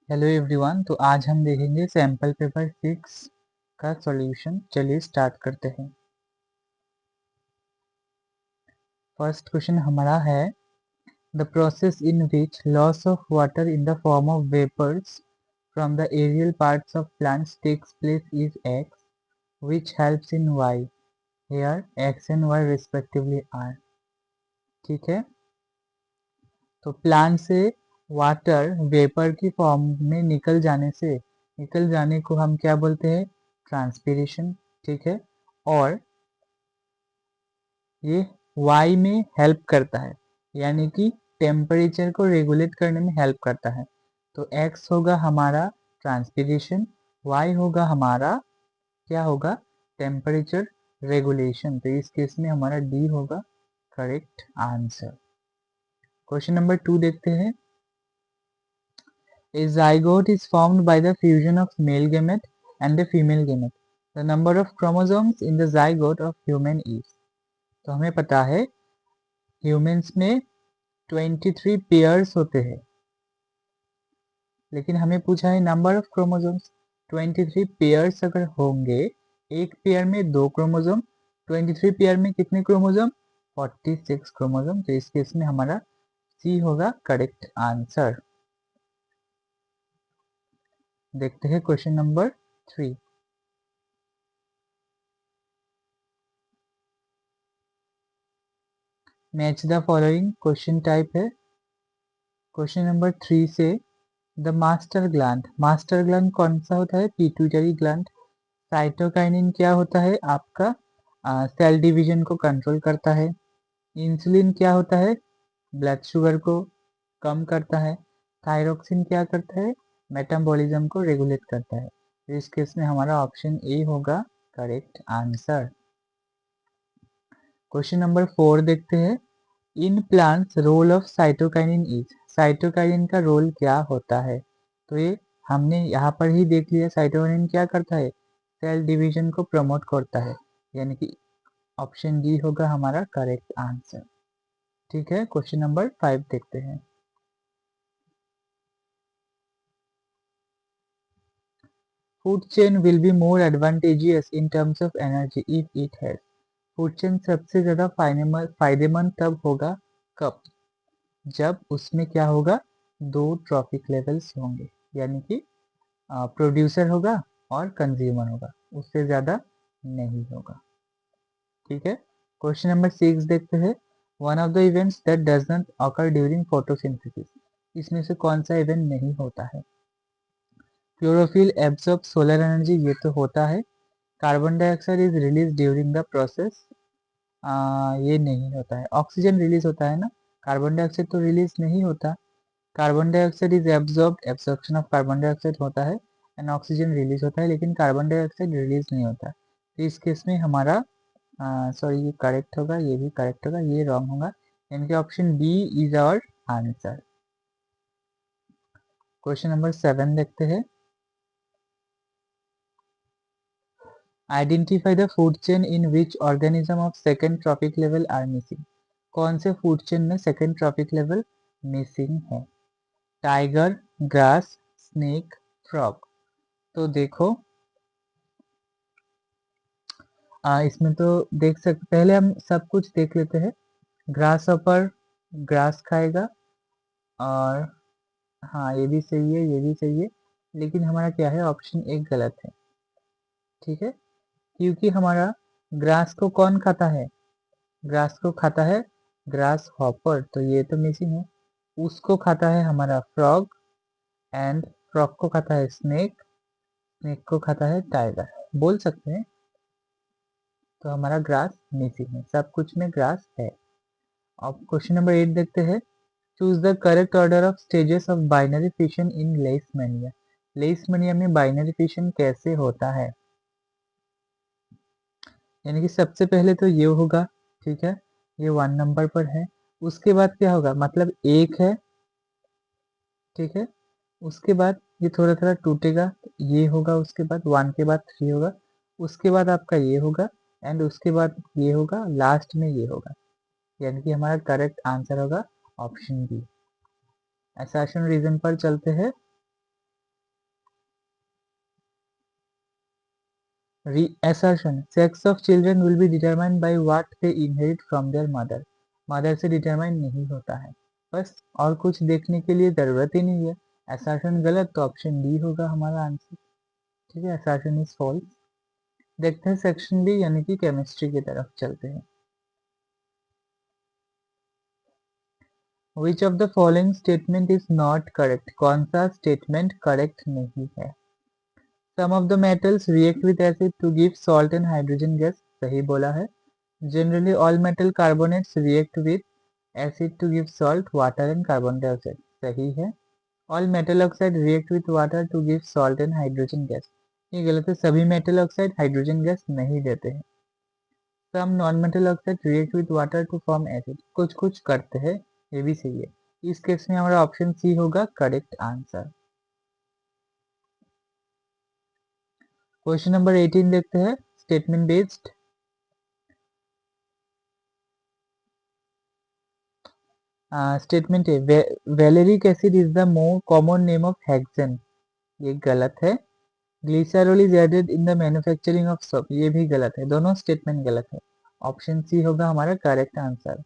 Hello everyone. तो आज हम देखेंगे सैम्पल पेपर 6 का सॉल्यूशन। चलिए स्टार्ट करते हैं। फर्स्ट क्वेश्चन हमारा है the process in which loss of water in the form of vapours from the aerial parts of plants takes place is X which helps in Y here X and Y respectively are. ठीक है, तो plant से water vapour की form में निकल जाने को हम क्या बोलते हैं? ट्रांसपीरेशन। ठीक है, और ये वाई में हेल्प करता है, यानी कि टेम्परेचर को रेगुलेट करने में हेल्प करता है। तो एक्स होगा हमारा ट्रांसपीरेशन, वाई होगा हमारा क्या होगा? Temperature regulation. तो इस केस में हमारा डी होगा करेक्ट आंसर। क्वेश्चन नंबर 2 देखते हैं। A zygote is formed by the fusion of male gamete and a female gamete. The number of chromosomes in the zygote of human is। तो हमें पता है ह्यूमंस में 23 पेयर्स होते हैं, लेकिन हमें पूछा है नंबर ऑफ क्रोमोसोम्स। 23 पेयर्स अगर होंगे, एक पेयर में 2 क्रोमोसोम, 23 पेयर में कितने क्रोमोसोम? 46 क्रोमोसोम। तो इस केस में हमारा सी होगा करेक्ट आंसर। देखते हैं question number 3। Match the following question type है। क्वेश्चन नंबर 3 से द मास्टर ग्लैंड कौन सा होता है? Pituitary gland. साइटोकाइनिन क्या होता है आपका? सेल डिवीजन को कंट्रोल करता है। इंसुलिन क्या होता है? ब्लड शुगर को कम करता है। थायरोक्सिन क्या करता है? मेटाबॉलिज्म को रेगुलेट करता है। इस केस में हमारा ऑप्शन ए होगा करेक्ट आंसर। क्वेश्चन नंबर 4 देखते हैं। In plants role of cytokinin is. Cytokinin का रोल क्या होता है? तो ये हमने यहाँ पर ही देख लिया। साइटोकाइनिन क्या करता है? सेल डिवीजन को प्रमोट करता है, यानी कि ऑप्शन डी होगा हमारा करेक्ट आंसर। ठीक है, क्वेश्चन नंबर 5 देखते हैं। Food chain will be more advantageous in terms of energy if it has. Food chain सबसे ज्यादा फायदेमंद तब होगा कब? जब उसमें क्या होगा? 2 ट्रॉफिक लेवल्स होंगे, यानी कि प्रोड्यूसर होगा और कंज्यूमर होगा, उससे ज़्यादा नहीं होगा। ठीक है, क्वेश्चन नंबर 6 देखते हैं। One of the events that does not occur during photosynthesis. इसमें से कौन सा इवेंट नहीं होता है? क्लोरोफिल एब्जॉर्ब सोलर एनर्जी, ये तो होता है। Carbon dioxide is release during the process, ये नहीं होता है। ऑक्सीजन रिलीज होता है ना, कार्बन डाइऑक्साइड तो रिलीज नहीं होता। Carbon dioxide is absorbed, absorption of carbon dioxide होता है, एंड ऑक्सीजन रिलीज होता है, लेकिन कार्बन डाइऑक्साइड रिलीज नहीं होता। तो इस केस में हमारा सॉरी ये करेक्ट होगा, ये भी करेक्ट होगा, ये रॉन्ग होगा, यानी कि option B is our answer. Question number 7 देखते हैं। Identify the food chain in which organism of second trophic level are missing. कौन से फूड चेन में सेकेंड ट्रॉपिक लेवल मिसिंग है? Tiger, grass, snake, frog. तो देखो इसमें तो देख सकते, पहले हम सब कुछ देख लेते हैं। ग्रास हॉपर ग्रास खाएगा, और हाँ ये भी सही है, ये भी सही है, लेकिन हमारा क्या है? ऑप्शन एक गलत है। ठीक है, क्योंकि हमारा ग्रास को कौन खाता है? ग्रास को खाता है ग्रास हॉपर, तो ये तो मिसिंग है। उसको खाता है हमारा फ्रॉग, एंड फ्रॉग को खाता है स्नेक, स्नेक को खाता है टाइगर, बोल सकते हैं। तो हमारा ग्रास मिसिंग है, सब कुछ में ग्रास है। अब क्वेश्चन नंबर 8 देखते हैं। Choose the correct order of stages of binary fission in leishmania. Leishmania में बाइनरी फिशन कैसे होता है? यानी कि सबसे पहले तो ये होगा, ठीक है, ये 1 नंबर पर है। उसके बाद क्या होगा? मतलब एक है, ठीक है, उसके बाद ये थोड़ा थोड़ा टूटेगा, ये होगा, उसके बाद 1 के बाद 3 होगा, उसके बाद आपका ये होगा, एंड उसके बाद ये होगा, लास्ट में ये होगा, यानी कि हमारा करेक्ट आंसर होगा ऑप्शन बी। असर्शन रीजन पर चलते हैं। assertion, sex of children will be determined by what they inherit from their mother. Mother से डिटरमाइन नहीं होता है, बस और कुछ देखने के लिए ज़रूरत ही नहीं है। assertion गलत तो ऑप्शन डी होगा हमारा आंसर। ठीक है, assertion इज फॉल्स। देखते हैं सेक्शन बी यानी कि केमिस्ट्री की तरफ चलते हैं। Which of the following statement is not correct? कौन सा स्टेटमेंट करेक्ट नहीं है? Some of the metals react with acid to give salt and hydrogen gas, सही बोला है। Generally all metal carbonates react with acid to give salt, water and carbon dioxide, सही है। All metal oxide react with water to give salt and hydrogen gas, ये गलत है, सभी metal oxide hydrogen gas नहीं देते हैं। Some non-metal oxide react with water to form acid, कुछ कुछ करते हैं, ये भी सही है। इस केस में हमारा ऑप्शन सी होगा करेक्ट आंसर। क्वेश्चन नंबर 18 देखते हैं, स्टेटमेंट बेस्ड। स्टेटमेंट है, valeric acid is the more common name of hexane, ये गलत है। Glycerol is added in the manufacturing of soap, ये भी गलत है, दोनों स्टेटमेंट गलत है। ऑप्शन सी होगा हमारा करेक्ट आंसर।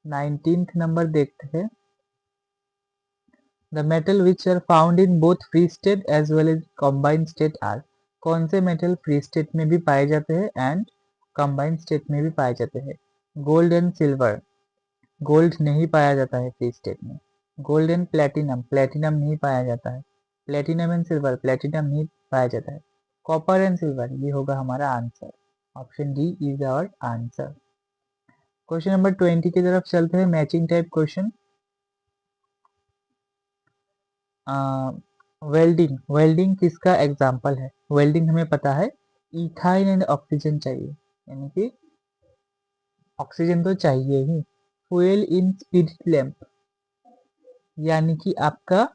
19th नंबर देखते हैं, the metal which are found in both free state as well as combined state are, कौन से मेटल फ्री स्टेट में भी पाए जाते हैं एंड कॉम्बाइंड स्टेट में भी पाए जाते हैं? गोल्ड एंड सिल्वर, गोल्ड नहीं पाया जाता है फ्री स्टेट में। गोल्ड एंड प्लेटिनम, प्लेटिनम नहीं पाया जाता है। प्लेटिनम एंड सिल्वर, प्लेटिनम नहीं पाया जाता है। कॉपर एंड सिल्वर, ये होगा हमारा answer. Option D is our answer. Question number 20 की तरफ चलते हैं, matching type question. Welding, welding किसका एग्जाम्पल है? वेल्डिंग हमें पता है, इथाइन एंड ऑक्सीजन चाहिए, यानी कि ऑक्सीजन तो चाहिए ही। फ्यूल इन स्पिरिट लैंप, यानी कि आपका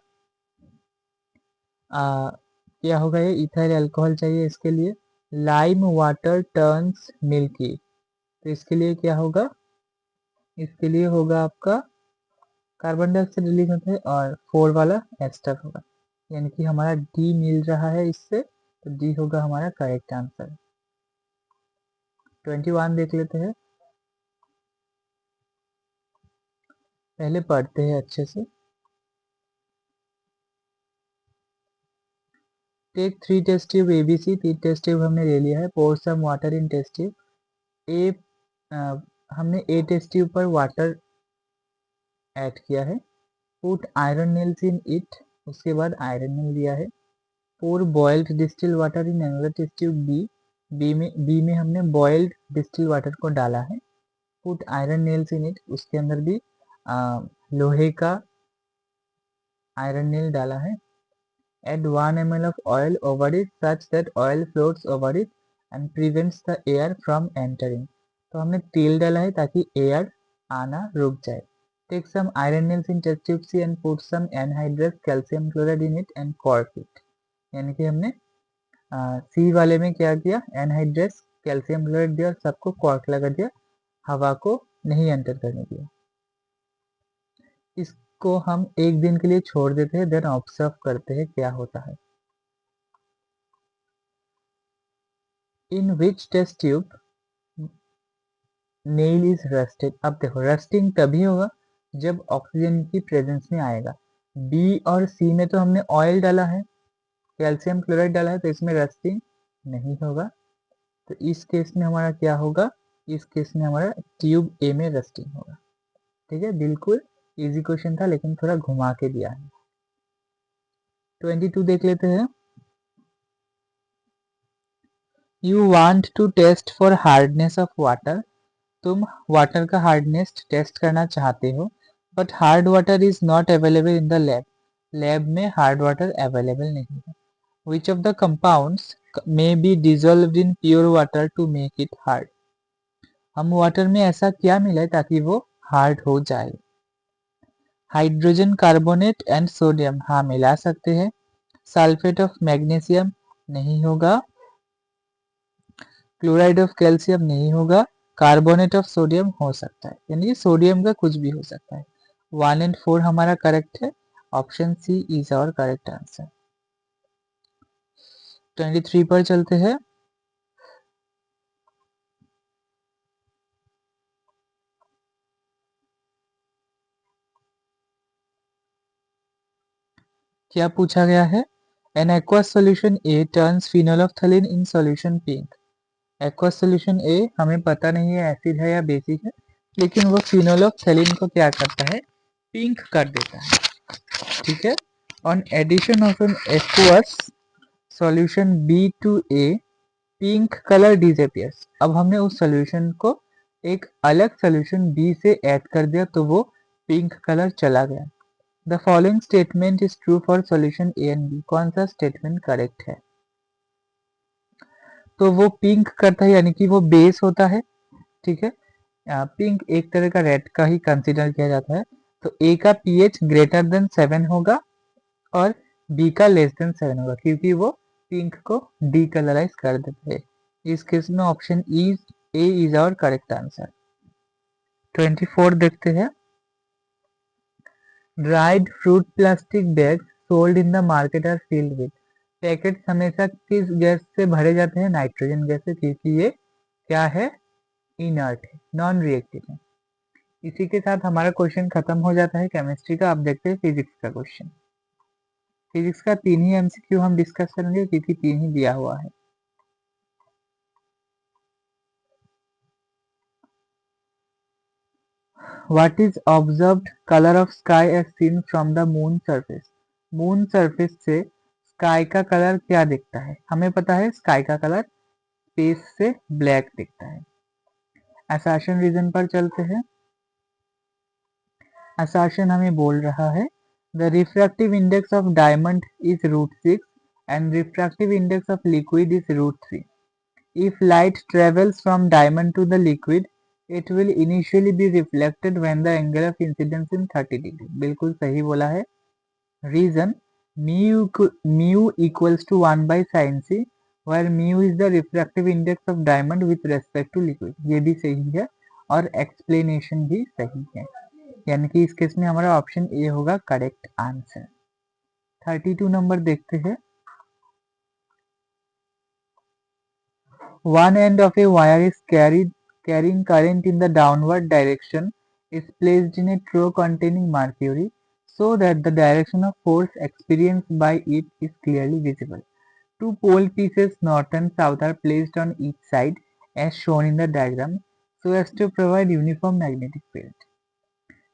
क्या होगा, ये इथाइल अल्कोहल चाहिए इसके लिए। लाइम वाटर टर्न्स मिल्की, तो इसके लिए क्या होगा, इसके लिए होगा आपका कार्बन डाइऑक्साइड रिलीज होता है और 4 वाला एस्टर होगा, यानी कि हमारा डी मिल रहा है इससे, तो डी होगा हमारा करेक्ट आंसर। 21 देख लेते हैं, पहले पढ़ते हैं अच्छे से। Take 3 test tube ABC, 3 test tube हमने ले लिया है। Pour some water in test tube A, हमने ए टेस्ट ट्यूब पर वाटर ऐड किया है। Put iron nails in it, उसके बाद आयरन नेल दिया है। Pour boiled distil water in another test tube B, B में हमने बॉइल्ड डिस्टिल वाटर को डाला है। Put iron nails in it, उसके अंदर भी लोहे का आयरन नेल डाला है। Add 1 ml of oil over it such that oil floats over it and prevents the air from entering, तो हमने तेल डाला है ताकि एयर आना रुक जाए। Take some iron nails in test tube C and put some anhydrous calcium chloride in it and cork it, यानी कि हमने सी वाले में क्या किया, एनहाइड्रस कैल्शियम क्लोराइड दिया और सबको कॉर्क लगा दिया, हवा को नहीं एंटर करने दिया। इसको हम एक दिन के लिए छोड़ देते हैं, देन ऑब्जर्व करते हैं क्या होता है। In which test tube nail is rusted, अब देखो रस्टिंग तभी होगा जब ऑक्सीजन की प्रेजेंस में आएगा। बी और सी में तो हमने ऑयल डाला है, कैल्शियम क्लोराइड डाला है, तो इसमें रस्टिंग नहीं होगा। तो इस केस में हमारा क्या होगा, इस केस में हमारा ट्यूब ए में रस्टिंग होगा। ठीक है, बिल्कुल इजी क्वेश्चन था लेकिन थोड़ा घुमा के दिया है। 22 देख लेते हैं। You want to test for hardness of water, तुम वाटर का हार्डनेस टेस्ट करना चाहते हो, but hard water is not available in the lab, lab में हार्ड वाटर अवेलेबल नहीं है। Which of the compounds may be dissolved in pure water to make it hard, हम water में ऐसा क्या मिलाए ताकि वो हार्ड हो जाए। हाइड्रोजन कार्बोनेट एंड सोडियम, हाँ मिला सकते हैं। सल्फेट ऑफ मैग्नीशियम नहीं होगा। क्लोराइड ऑफ कैल्शियम नहीं होगा। कार्बोनेट ऑफ सोडियम हो सकता है, यानी सोडियम का कुछ भी हो सकता है। 1 and 4 हमारा करेक्ट है, option C is our correct answer. 23 पर चलते हैं। क्या पूछा गया है? An aqueous solution A turns phenolphthalein in solution pink. Aqueous solution A हमें पता नहीं है एसिड है या बेसिक है, लेकिन वो फिनोल्फ्थलीन को क्या करता है? पिंक कर देता है। ठीक है। On addition of an aqueous solution B to A, pink colour disappears. अब हमने उस सॉल्यूशन को एक अलग सॉल्यूशन बी से ऐड कर दिया तो वो पिंक कलर चला गया। The following statement is true for solution A and B. कौन सा स्टेटमेंट करेक्ट है? तो वो पिंक करता है यानी कि वो बेस होता है। ठीक है। पिंक एक तरह का रेड का ही कंसिडर किया जाता है। तो ए का पीएच ग्रेटर देन 7 होगा और बी का लेस देन 7 होगा, क्योंकि वो पिंक को डीकलराइज कर देते हैं। इस केस में option A is our correct answer. 24 देखते हैं। Dried fruit plastic bags sold in the market are filled with. Packet हमेशा किस गैस से भरे जाते हैं? नाइट्रोजन गैस से, क्योंकि ये क्या है? इनर्ट है, नॉन रिएक्टिव है। इसी के साथ हमारा क्वेश्चन खत्म हो जाता है केमिस्ट्री का। अब देखते हैं फिजिक्स का क्वेश्चन। फिजिक्स का 3 ही एमसीक्यू हम डिस्कस करेंगे, क्योंकि 3 ही दिया हुआ है। What is observed color of sky as seen from the moon surface? Moon surface से स्काई का कलर क्या दिखता है? हमें पता है स्काई का कलर स्पेस से ब्लैक दिखता है। असर्शन रीजन पर चलते हैं। असर्शन हमें बोल रहा है the refractive index of diamond is √6 and refractive index of liquid is √3. If light travels from diamond to the liquid, it will initially be reflected when the angle of incidence in 30 degree. बिल्कुल सही बोला है। Reason mu equals to 1 by sin c, where mu is the refractive index of diamond with respect to liquid. ये भी सही है और explanation भी सही है, यानी कि इस केस में हमारा ऑप्शन ए होगा करेक्ट आंसर। 32 नंबर देखते हैं। One end of a wire is carrying current in the downward direction is placed in a trough containing mercury so that the direction of force experienced by it is clearly visible. Two pole pieces north and south are placed on each side as shown in the diagram so as to provide uniform magnetic field.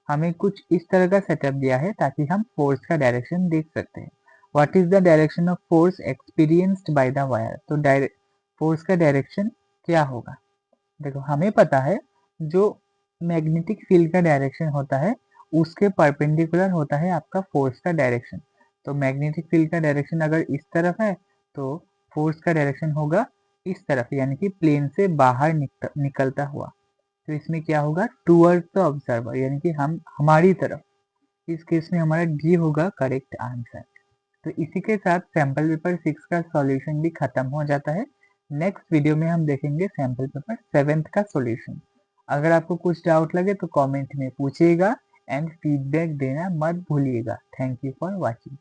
हमें कुछ इस तरह का setup दिया है ताकि हम force का डायरेक्शन देख सकते हैं। What is the direction of force experienced by the wire? तो फोर्स का डायरेक्शन क्या होगा? देखो हमें पता है जो मैग्नेटिक फील्ड का डायरेक्शन होता है उसके परपेंडिकुलर होता है आपका फोर्स का डायरेक्शन। तो मैग्नेटिक फील्ड का डायरेक्शन अगर इस तरफ है तो फोर्स का डायरेक्शन होगा इस तरफ, यानी कि प्लेन से बाहर निकलता हुआ। तो इसमें क्या होगा? टूवर्ड्स द ऑब्जर्वर, यानी कि हम हमारी तरफ। इस केस में हमारा डी होगा करेक्ट आंसर। तो इसी के साथ सैम्पल पेपर 6 का सॉल्यूशन भी खत्म हो जाता है। नेक्स्ट वीडियो में हम देखेंगे सैम्पल पेपर 7 का सॉल्यूशन। अगर आपको कुछ डाउट लगे तो कमेंट में पूछिएगा एंड फीडबैक देना मत भूलिएगा। Thank you for watching.